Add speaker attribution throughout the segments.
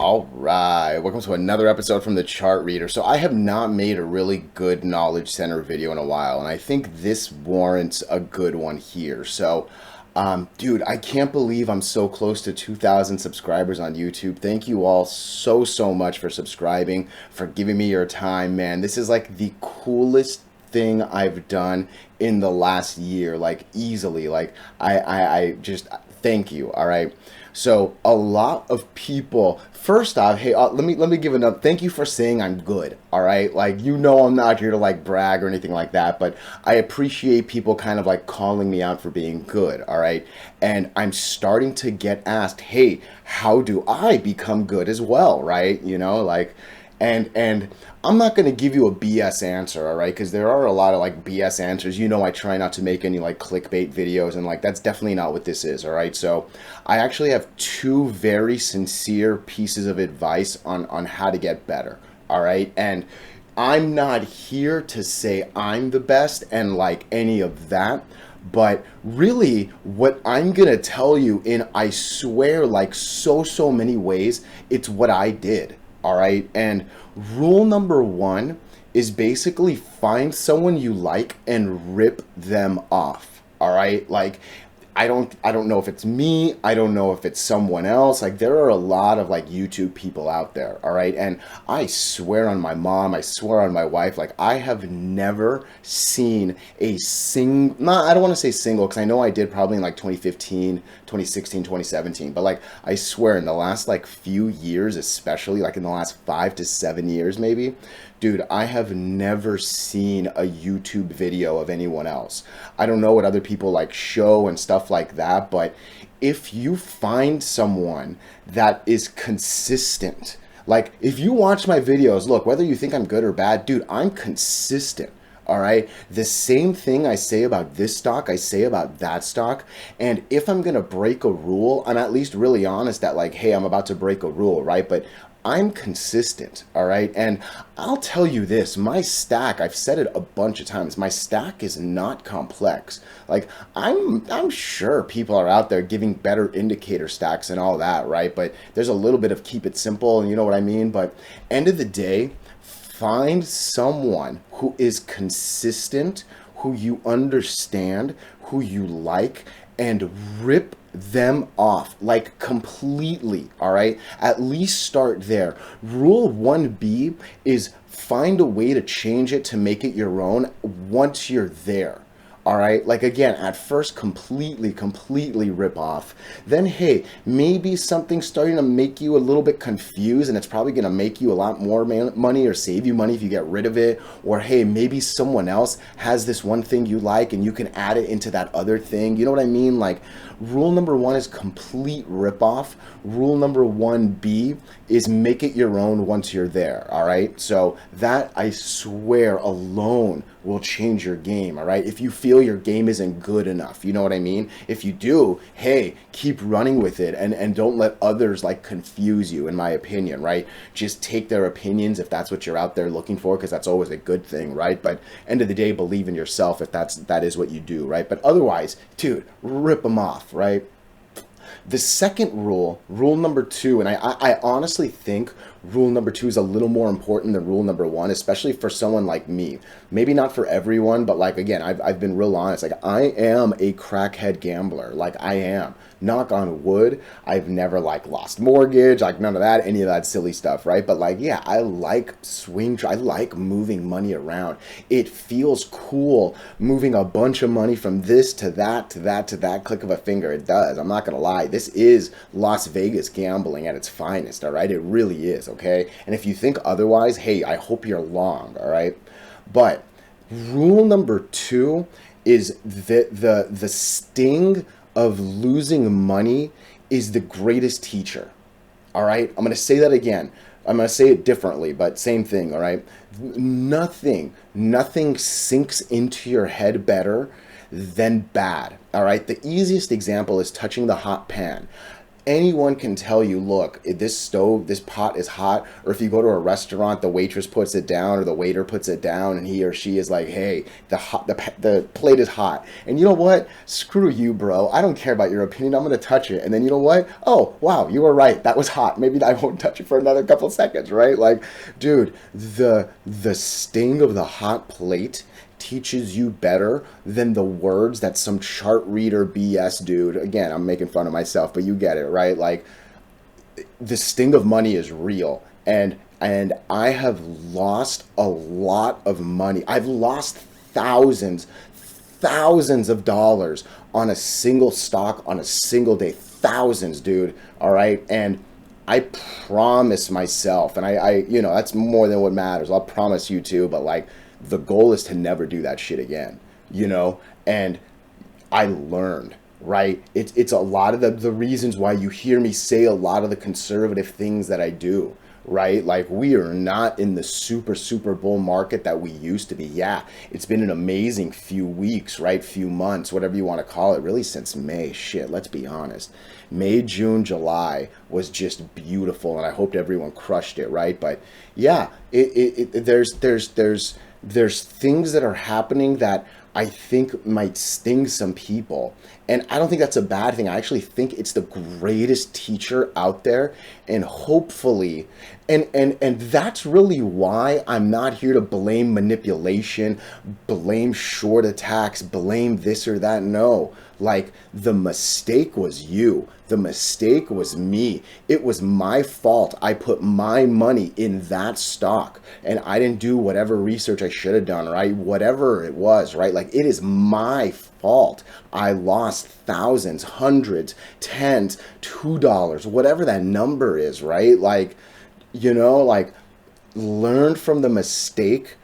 Speaker 1: All right, welcome to another episode from the Chart Reader. So I have not made a really good knowledge center video in a while, and I think this warrants a good one here. Dude, I can't believe I'm so close to 2,000 subscribers on YouTube. Thank you all so much for subscribing, for giving me your time, man. This is like the coolest thing I've done in the last year, like easily. I just thank you. All right. So a lot of people, first off, hey, let me give another thank you for saying I'm good. All right, like I'm not here to like brag or anything like that, but I appreciate people kind of like calling me out for being good. All right, and I'm starting to get asked, hey, how do I become good as well? Right, and I'm not going to give you a BS answer, all right? Because there are a lot of like BS answers. I try not to make any like clickbait videos, and like that's definitely not what this is, all right? So I actually have two very sincere pieces of advice on how to get better, all right? And I'm not here to say I'm the best and like any of that. But really, what I'm going to tell you in, I swear, like so many ways, it's what I did. All right. And rule number one is basically find someone you like and rip them off. All right. Like, I don't know if it's me. I don't know if it's someone else. Like there are a lot of like YouTube people out there. All right. And I swear on my mom, I swear on my wife, like I have never seen a I don't want to say single because I know I did probably in like 2015, 2016, 2017. But like I swear in the last like few years, especially like in the last 5 to 7 years, maybe, dude, I have never seen a YouTube video of anyone else. I don't know what other people like show and stuff like that, but if you find someone that is consistent, like if you watch my videos, look, whether you think I'm good or bad, dude, I'm consistent. All right. The same thing I say about this stock, I say about that stock. And if I'm going to break a rule, I'm at least really honest that like, hey, I'm about to break a rule, right? But I'm consistent, all right? And I'll tell you this, my stack, I've said it a bunch of times, my stack is not complex. Like I'm sure people are out there giving better indicator stacks and all that, right? But there's a little bit of keep it simple, and you know what I mean? But end of the day, find someone who is consistent, who you understand, who you like, and rip them off like completely. All right, at least start there. Rule 1B is find a way to change it to make it your own once you're there. All right, like again, at first completely rip off. Then, hey, maybe something's starting to make you a little bit confused and it's probably going to make you a lot more money or save you money if you get rid of it. Or, hey, maybe someone else has this one thing you like and you can add it into that other thing. You know what I mean? Like, rule number one is complete rip off. Rule number 1B is make it your own once you're there. All right, so that I swear alone will change your game. All right, if you feel your game isn't good enough, you know what I mean? If you do, hey, keep running with it and don't let others like confuse you, in my opinion, right? Just take their opinions if that's what you're out there looking for, because that's always a good thing, right? But end of the day, believe in yourself if that is what you do, right? But otherwise, dude, rip them off, right? The second rule, rule number two, and I honestly think rule number two is a little more important than rule number one, especially for someone like me. Maybe not for everyone, but like, again, I've been real honest. Like, I am a crackhead gambler. Like, I am. Knock on wood. I've never like lost mortgage, like none of that, any of that silly stuff, right? But like, yeah, I like I like moving money around. It feels cool moving a bunch of money from this to that, to that, to that click of a finger. It does. I'm not going to lie. This is Las Vegas gambling at its finest, all right? It really is, okay? And if you think otherwise, hey, I hope you're wrong, all right? But rule number two is the sting of losing money is the greatest teacher. All right, I'm going to say that again. I'm going to say it differently, but same thing. All right, nothing sinks into your head better than bad. All right, the easiest example is touching the hot pan. anyone can tell you, look, if this stove, this pot is hot, or if you go to a restaurant, the waitress puts it down or the waiter puts it down, and he or she is like, hey, the plate is hot. And you know what? Screw you, bro. I don't care about your opinion. I'm gonna touch it. And then you know what? Oh, wow, you were right. That was hot. Maybe I won't touch it for another couple seconds, right? Like, dude, the sting of the hot plate teaches you better than the words that some chart reader BS dude, again, I'm making fun of myself, but you get it, right? Like, the sting of money is real. And I have lost a lot of money. I've lost thousands of dollars on a single stock on a single day. Thousands, dude. All right. And I promise myself, and that's more than what matters. I'll promise you too, but like, the goal is to never do that shit again, and I learned, right? It's a lot of the reasons why you hear me say a lot of the conservative things that I do, right? Like, we are not in the super bull market that we used to be. Yeah, it's been an amazing few weeks, right? Few months, whatever you want to call it, really since May. Shit, let's be honest. May, June, July was just beautiful, and I hoped everyone crushed it, right? But yeah, there's things that are happening that I think might sting some people. And I don't think that's a bad thing. I actually think it's the greatest teacher out there. And hopefully, and that's really why I'm not here to blame manipulation, blame short attacks, blame this or that. No, like, the mistake was you. The mistake was me. It was my fault. I put my money in that stock and I didn't do whatever research I should have done, right? Whatever it was, right? Like, it is my fault. I lost thousands, hundreds, tens, $2, whatever that number is, right? Like, like, learn from the mistake,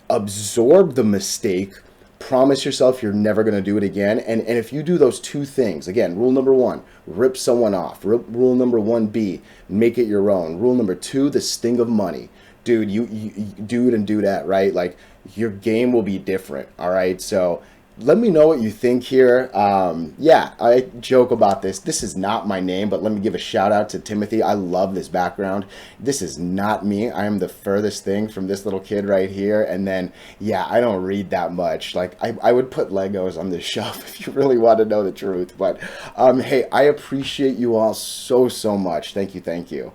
Speaker 1: absorb the mistake, promise yourself you're never going to do it again. And if you do those two things, again, rule number one, rip someone off. Rule number 1B, make it your own. Rule number 2, the sting of money. Dude, you do it and do that, right? Like, your game will be different, all right? So let me know what you think here. Yeah, I joke about this. This is not my name, but let me give a shout out to Timothy. I love this background. This is not me. I am the furthest thing from this little kid right here. And then, yeah, I don't read that much. Like, I would put Legos on this shelf if you really want to know the truth. But hey, I appreciate you all so much. Thank you.